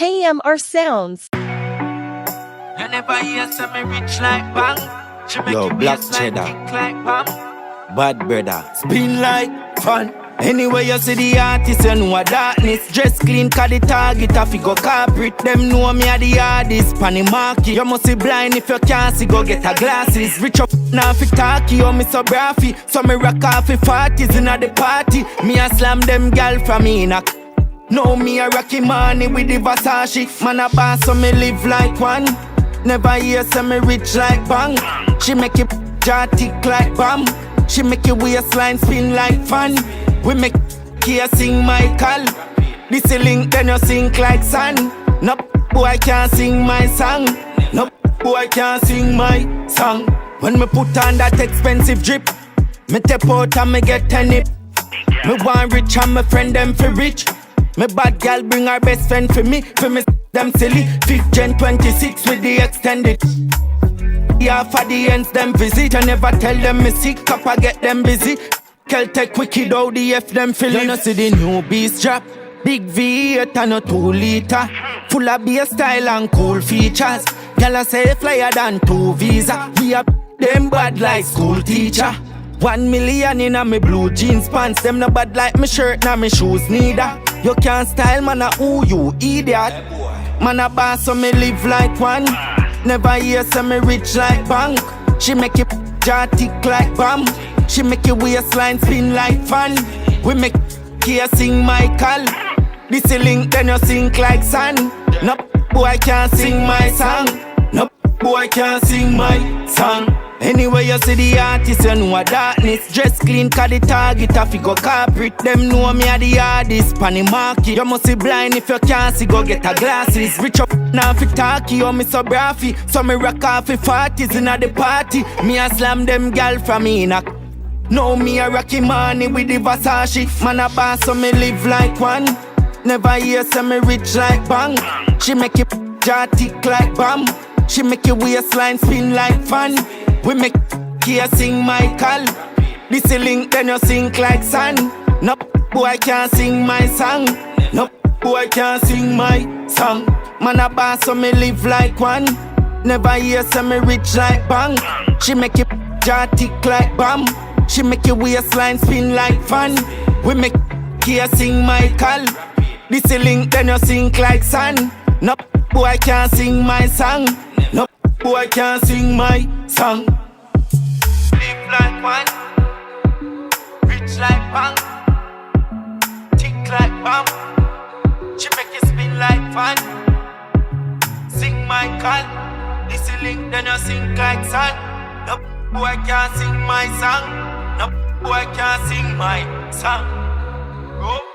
KMRSounds. You never hear some rich like bang. She make Yo, you black waistline cheddar. kick like bam. Bad brother, spin like fun. Anyway you see the artist, you know a darkness. Dress clean, cause the target a figure corporate. Them know me a the hardest, pan the market. You must be blind if you can't see, go get a glasses. Rich up now fi talkie, oh me so braffy. So me rock off fi 40s inna the party. Me a slam them gal from me in a know me a rocky money with the Versace. Man a boss so me live like one. Never hear say me rich like bang. She make it jaw tick like bam. She make your waistline spin like fun. We make here sing Michael. This a link then you sink like sun. No boy can't sing my song. No boy can't sing my song. When me put on that expensive drip, me tap out and me get a nip. Me want rich and my friend them for rich. Me bad gal bring her best friend for me them silly. 5th Gen 26 with the extended. Yeah, for the ends them visit. I never tell them me sick, up I get them busy. Kel-Tech wicked how the F them feel. You know see the new beast drop. Big V8 and a 2 liter. Full of bass style and cool features. Gala say flyer than 2 visa. We up them bad like school teacher. 1 million in a me blue jeans pants. Them no bad like me shirt na me shoes neither. You can't style man a who you idiot. Man a boss so me live like one. Never hear say me rich like bank. She make it jaw tick like bam. She make your waistline spin like fun. We make here sing Michael. This a link then you sink like sun. No boy can't sing my song. No boy can't sing my song. Anyway you see the artist, you know a darkness. Dress clean, cause the target a figure corporate. Them know me a the hardest, pan the market. You must be blind if you can't see, go get a glasses. Rich up now fi talkie, oh me so braffy. So me rock off fi 40s inna the party. Me a slam them gal from me in a know me a rocky money with the Versace. Man a boss so me live like one. Never hear say me rich like bang. She make it jaw tick like bam. She make your waistline spin like fun. We make here sing Michael. This a link then you sink like sun. No boy can't sing my song. No boy can't sing my song. Man a boss so me live like one. Never hear say me rich like bang. She make it jaw tick like bam. She make your waistline spin like fun. We make here sing Michael. This a link then you sink like sun. No boy can't sing my song. No boy can't sing my song. Live like one. Rich like bang. Tick like bam. She make you spin like fun. Sing Michael. This a link then you sink like sun. No boy can't sing my song. No boy can't sing my song. Oh.